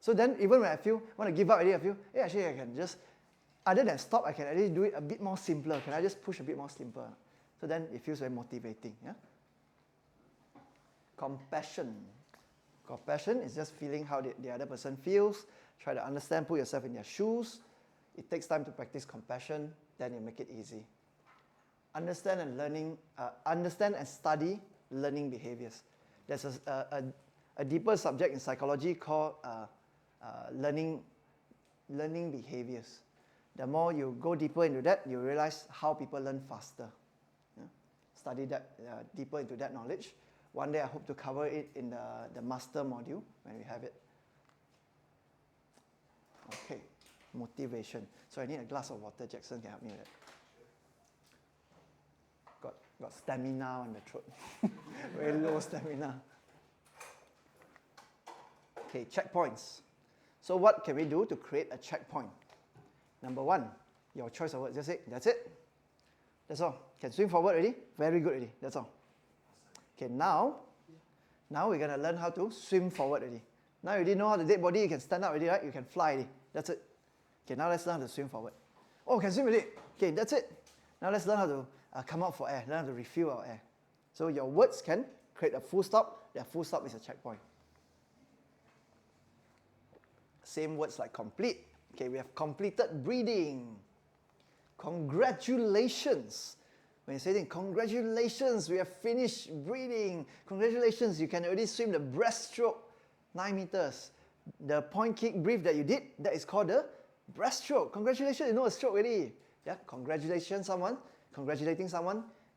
Speaker 1: So then, even when I want to give up already, I feel, actually I can just, other than stop, I can at least do it a bit more simpler. Can I just push a bit more simpler? So then it feels very motivating. Yeah? Compassion. Compassion is just feeling how the other person feels. Try to understand, put yourself in their shoes. It takes time to practice compassion, then you make it easy. Understand and study learning behaviors. There's a deeper subject in psychology called learning behaviors. The more you go deeper into that, you realize how people learn faster. Yeah? Study that deeper into that knowledge. One day I hope to cover it in the master module when we have it. Okay, motivation. So I need a glass of water. Jackson can help me with that. Got stamina on the throat. Very low stamina. Okay, checkpoints. So what can we do to create a checkpoint? Number 1, your choice of words. Just say, that's it. That's all. Can swim forward already? Very good already. That's all. Okay, now we're going to learn how to swim forward already. Now you already know how to dead body. You can stand up already, right? You can fly already. That's it. Okay, now let's learn how to swim forward. Oh, can swim already. Okay, that's it. Now let's learn how to come out for air, learn how to refuel our air. So your words can create a full stop. That full stop is a checkpoint. Same words like complete. Okay, we have completed breathing. Congratulations. When you say things, congratulations, we have finished breathing. Congratulations, you can already swim the breaststroke 9 meters. The point kick breathe that you did, that is called the breaststroke. Congratulations, you know a stroke already. Yeah, congratulating someone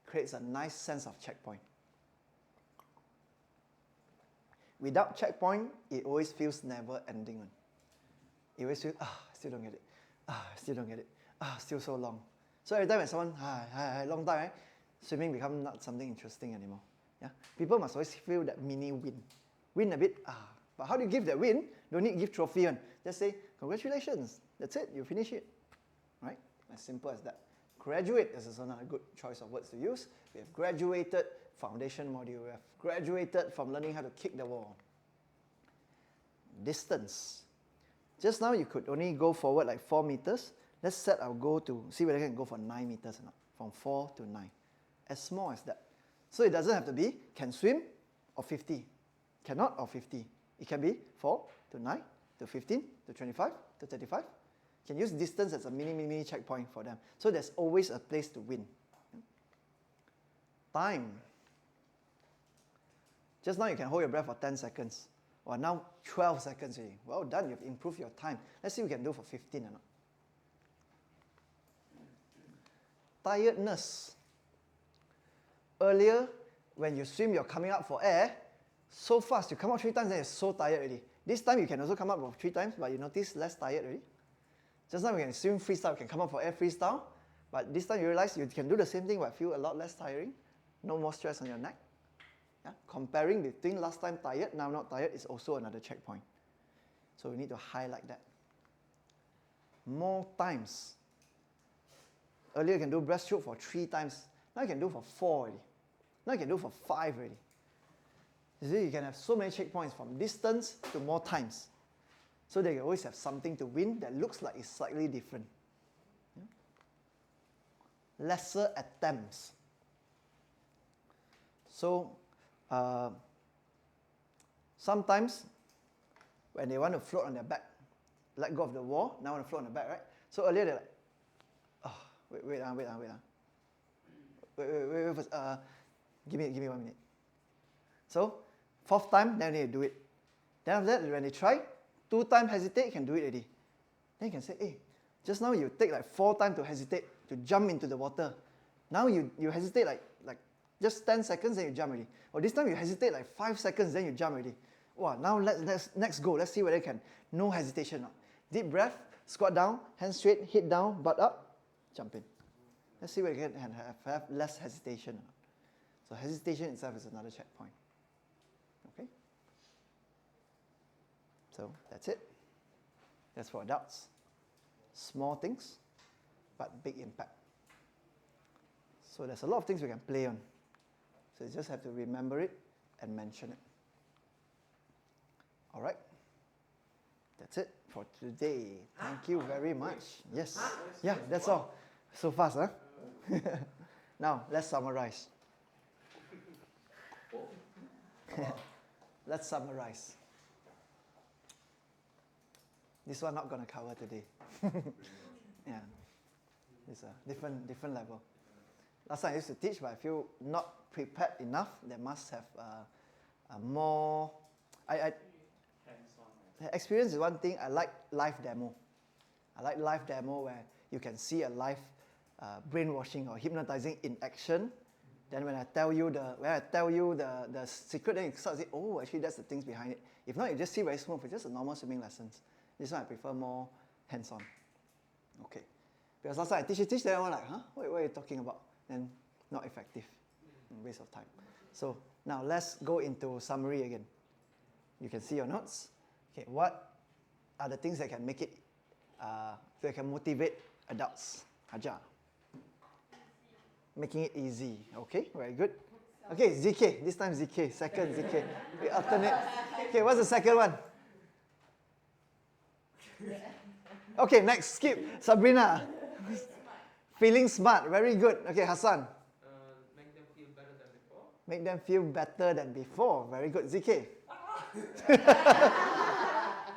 Speaker 1: creates a nice sense of checkpoint. Without checkpoint, it always feels never ending. It always feels, still don't get it. Still don't get it. Still so long. So every time when someone, long time, right? Swimming becomes not something interesting anymore. Yeah? People must always feel that mini win. Win a bit, But how do you give that win? Don't need to give trophy on. Just say, congratulations. That's it, you finish it. Right? As simple as that. Graduate is also not a good choice of words to use. We have graduated foundation module. We have graduated from learning how to kick the wall. Distance. Just now you could only go forward like 4 meters. Let's set our goal to see whether I can go for 9 meters or not. From 4 to 9. As small as that. So it doesn't have to be can swim or 50. Cannot or 50. It can be 4 to 9 to 15 to 25 to 35. You can use distance as a mini checkpoint for them. So there's always a place to win. Time. Just now you can hold your breath for 10 seconds. Or now 12 seconds already. Well done, you've improved your time. Let's see if we can do for 15 or not. Tiredness. Earlier, when you swim, you're coming up for air. So fast, you come up 3 times, then you're so tired already. This time you can also come up for 3 times, but you notice less tired already. Just now we can swim freestyle, you can come up for air freestyle. But this time you realize you can do the same thing but feel a lot less tiring. No more stress on your neck. Yeah? Comparing between last time tired, now not tired is also another checkpoint. So we need to highlight that. More times. Earlier you can do breaststroke for 3 times. Now you can do for 4 already. Now you can do for 5 already. You see, you can have so many checkpoints from distance to more times. So they always have something to win that looks like it's slightly different. Yeah? Lesser attempts. So sometimes when they want to float on their back, let go of the wall, now want to float on the back, right? So earlier they're like, oh, wait first, give me 1 minute. So 4th time, then they do it. Then after that, when they try, 2 times hesitate, you can do it already. Then you can say, hey, just now you take like 4 times to hesitate, to jump into the water. Now you hesitate like just 10 seconds, then you jump already. Or this time you hesitate like 5 seconds, then you jump already. Wow, now let's next go. Let's see whether you can. No hesitation now. Deep breath, squat down, hands straight, head down, butt up, jump in. Let's see whether you can have less hesitation. So hesitation itself is another checkpoint. Okay? So that's it. That's for adults. Small things, but big impact. So there's a lot of things we can play on. So you just have to remember it and mention it. All right? That's it for today. Thank you very much. Yes. Yeah, that's all. So fast, huh? Now, let's summarize. Let's summarize. This one not going to cover today. Yeah. It's a different level. Last time I used to teach, but I feel not prepared enough. They must have a more... Experience is one thing. I like live demo. I like live demo where you can see a live brainwashing or hypnotizing in action. Then when I tell you the secret, then you start to say, oh, actually that's the things behind it. If not, you just see very smooth. It's just a normal swimming lessons. This one I prefer more hands-on. Okay. Because last time I teach, then I'm like, huh? What are you talking about? Then not effective. Waste of time. So now let's go into summary again. You can see your notes. Okay, what are the things that can make it, that can motivate adults? Hajar. Making it easy. Okay, very good. Okay, ZK. This time ZK. Second ZK. We alternate. Okay, what's the second one? Okay, next. Skip. Sabrina. Feeling smart. Very good. Okay, Hassan.
Speaker 5: Make them feel better than before.
Speaker 1: Make them feel better than before. Very good. ZK.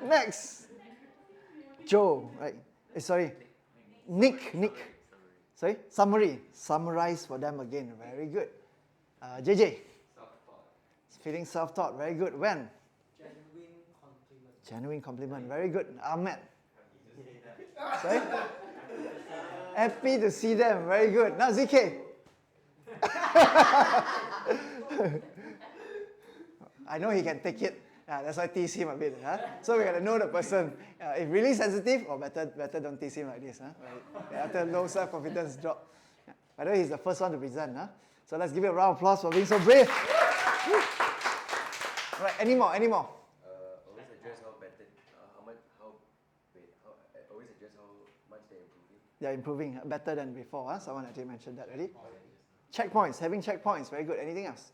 Speaker 1: Next. Joe. Right. Sorry. Nick. Sorry. Summary. Summarize for them again. Very good. JJ.
Speaker 5: Self-taught.
Speaker 1: Feeling self-taught. Very good. When?
Speaker 2: Genuine compliment.
Speaker 1: Genuine compliment. Very good. Ahmed. Sorry? Happy to see them. Very good. Now ZK. I know he can take it. That's why I tease him a bit. Huh? So we got to know the person. If really sensitive, or better don't tease him like this. Huh? After low self-confidence drop. By the way, he's the first one to present. Huh? So let's give you a round of applause for being so brave. Right, any more?
Speaker 6: Always address how better, always address how much they're improving.
Speaker 1: They're improving better than before. Huh? Someone actually mentioned that already. Checkpoints, having checkpoints, very good. Anything else?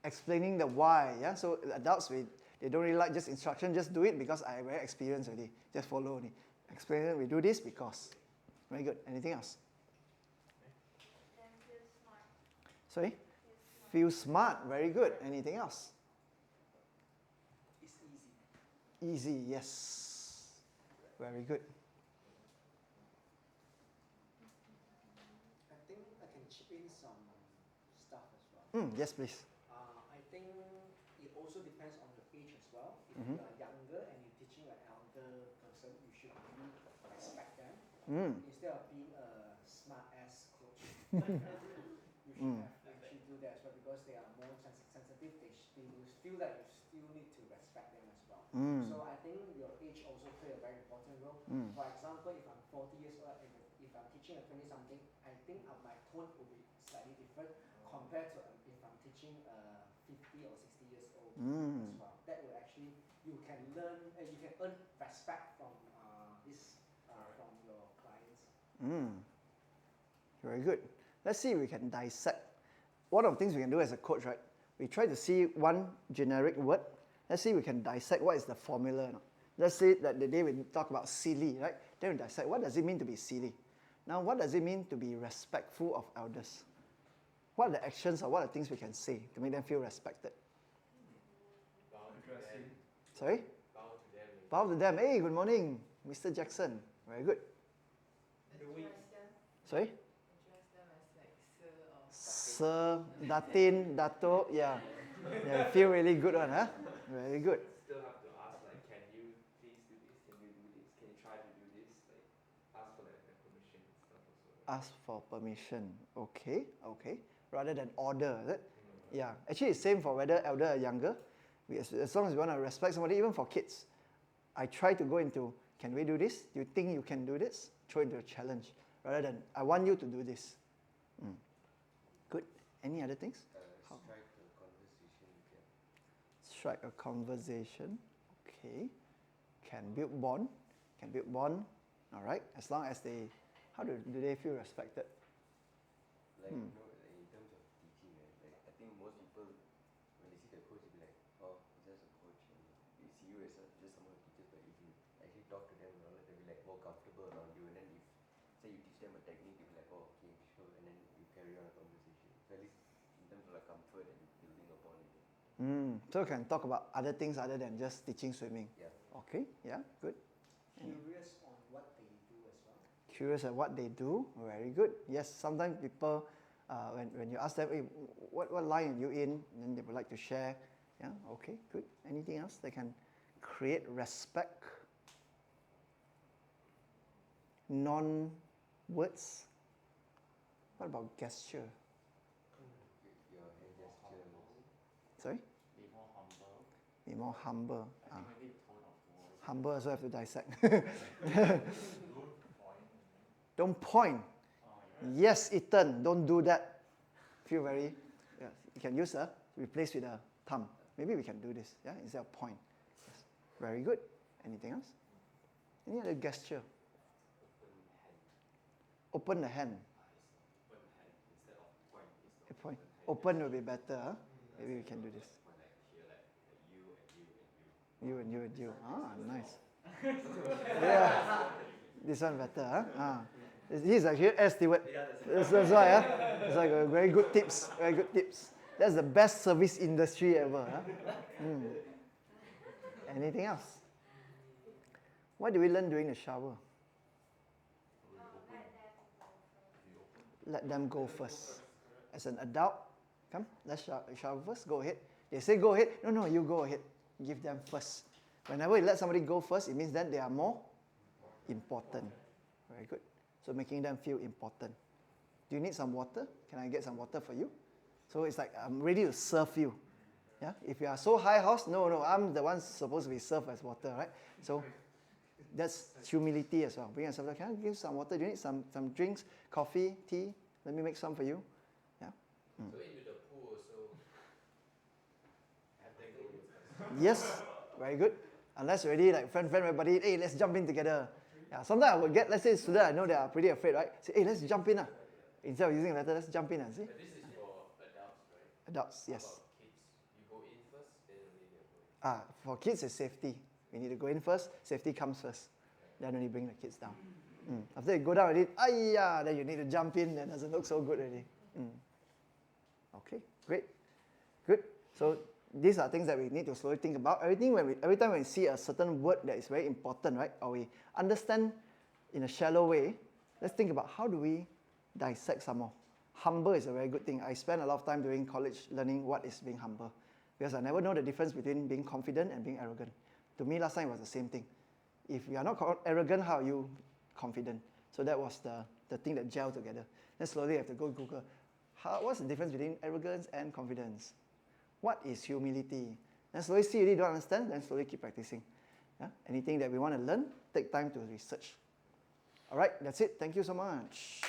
Speaker 1: Explaining the why. Yeah. So adults, they don't really like just instruction. Just do it because I very experienced already. Just follow only. Explain it. We do this because. Very good. Anything else? Sorry. Feel smart. Very good. Anything else?
Speaker 2: It's
Speaker 1: Easy, yes. Very good.
Speaker 2: I think I can chip in some stuff as well.
Speaker 1: Yes, please.
Speaker 2: I think it also depends on your age as well. If
Speaker 1: Mhm.
Speaker 2: you are younger and you're teaching an elder person, you should really respect them instead of being a smart ass coach. You should actually do that as well because they are more sensitive. They will feel that you still need to respect them as well. So I think your age also play a very important role. For example, if I'm 40 years old and if I'm teaching a 20 something, I think my tone will be slightly different compared to if I'm teaching 50 or 60 years old as well. That will actually, you can learn, you can earn respect from from your clients.
Speaker 1: Very good. Let's see if we can dissect. One of the things we can do as a coach, right? We try to see one generic word. Let's see if we can dissect what is the formula. Let's say that the day we talk about silly, right? Then we dissect what does it mean to be silly. Now, what does it mean to be respectful of elders? What are the actions or what are the things we can say to make them feel respected?
Speaker 5: Bow to them.
Speaker 1: Sorry?
Speaker 5: Bow to them.
Speaker 1: Bow to them. Hey, good morning, Mr. Jackson. Very good.
Speaker 7: Address them.
Speaker 1: Sorry?
Speaker 7: Address them as like
Speaker 1: Sir,
Speaker 7: sir or
Speaker 1: Datin, Dato, yeah. Yeah, feel really good one, huh? Very good.
Speaker 5: Still have to ask like, can you please do this? Can you do this? Can you try to do this? Like, ask for like permission and stuff also.
Speaker 1: Ask for permission. Okay, okay. Rather than order, is it? Yeah. Actually, it's same for whether elder or younger. As long as you want to respect somebody, even for kids. I try to go into, can we do this? Do you think you can do this? Throw into a challenge. Rather than, I want you to do this. Good. Any other things?
Speaker 6: Strike a conversation you can.
Speaker 1: Strike a conversation. Okay. Can build bond. Can build bond. All right. As long as they, how do they feel respected?
Speaker 6: Like, you know, like in terms of teaching, right? Like, I think most people, when they see the coach, they'll be like, oh, he's just a coach. And they see you as just someone who teaches, but if you actually talk to them and all that, they'll be like more comfortable around you. And then if, say, you teach them a technique, they'll be like, oh, okay, sure. And then you carry on a conversation. So at least in terms of like comfort and building upon it.
Speaker 1: So we can talk about other things other than just teaching swimming.
Speaker 6: Yeah.
Speaker 1: Okay, yeah, good.
Speaker 2: Curious on what they do as well.
Speaker 1: Curious at what they do, very good. Yes, sometimes people, when you ask them, hey, what line are you in, then they would like to share. Yeah, okay, good. Anything else that can create respect? Non-words? What about gesture?
Speaker 6: Your hand gesture.
Speaker 1: Sorry?
Speaker 5: Be more humble.
Speaker 1: Be more humble.
Speaker 5: I think maybe the tone of voice.
Speaker 1: Humble also have to dissect.
Speaker 5: Don't point.
Speaker 1: Don't point. Yes, Ethan, don't do that. Feel very, yeah, you can use a, replace with a thumb. Maybe we can do this, yeah, instead of point. Yes. Very good. Anything else? Any other gesture? Open the hand.
Speaker 5: Open hand instead of point. It's
Speaker 1: A
Speaker 5: the
Speaker 1: point.
Speaker 5: open hand.
Speaker 1: Open will be better, huh? Maybe we can do this.
Speaker 5: Point like here, like you and you and you.
Speaker 1: You and you and you. Ah, nice. Yeah. This one better, huh? Ah. He's actually air steward. That's why, huh? It's like a very good tips. Very good tips. That's the best service industry ever, huh? Anything else? What do we learn during the shower? Let them go first. As an adult, come, let's shower first. Go ahead. They say go ahead. No, you go ahead. Give them first. Whenever you let somebody go first, it means that they are more important. Very good. So making them feel important. Do you need some water? Can I get some water for you? So it's like I'm ready to serve you. Yeah. If you are so high horse, no, I'm the one supposed to be served as water, right? So that's humility as well. Bring yourself like, can I give some water? Do you need some drinks, coffee, tea? Let me make some for you. Yeah.
Speaker 5: So into the pool also, have them go in first.
Speaker 1: Yes. Very good. Unless you're already like friend, everybody, hey, let's jump in together. Yeah. Sometimes I would get, let's say students I know they are pretty afraid, right? Say, hey, let's jump in. Instead of using a letter, let's jump in and see.
Speaker 5: But this is for adults, right?
Speaker 1: Adults,
Speaker 5: How
Speaker 1: yes.
Speaker 5: about kids? You go in first, then only they go in.
Speaker 1: For kids, it's safety. We need to go in first. Safety comes first. Then only bring the kids down. After you go down already, then you need to jump in. That doesn't look so good already. Okay, great. Good. So these are things that we need to slowly think about. Every time we see a certain word that is very important, right, or we understand in a shallow way, let's think about how do we dissect some more. Humble is a very good thing. I spent a lot of time during college learning what is being humble, because I never know the difference between being confident and being arrogant. To me, last time it was the same thing. If you are not arrogant, how are you confident? So that was the thing that gelled together. Then slowly I have to go Google. What's the difference between arrogance and confidence? What is humility? Then slowly see if you don't understand, then slowly keep practicing. Yeah? Anything that we want to learn, take time to research. All right, that's it. Thank you so much.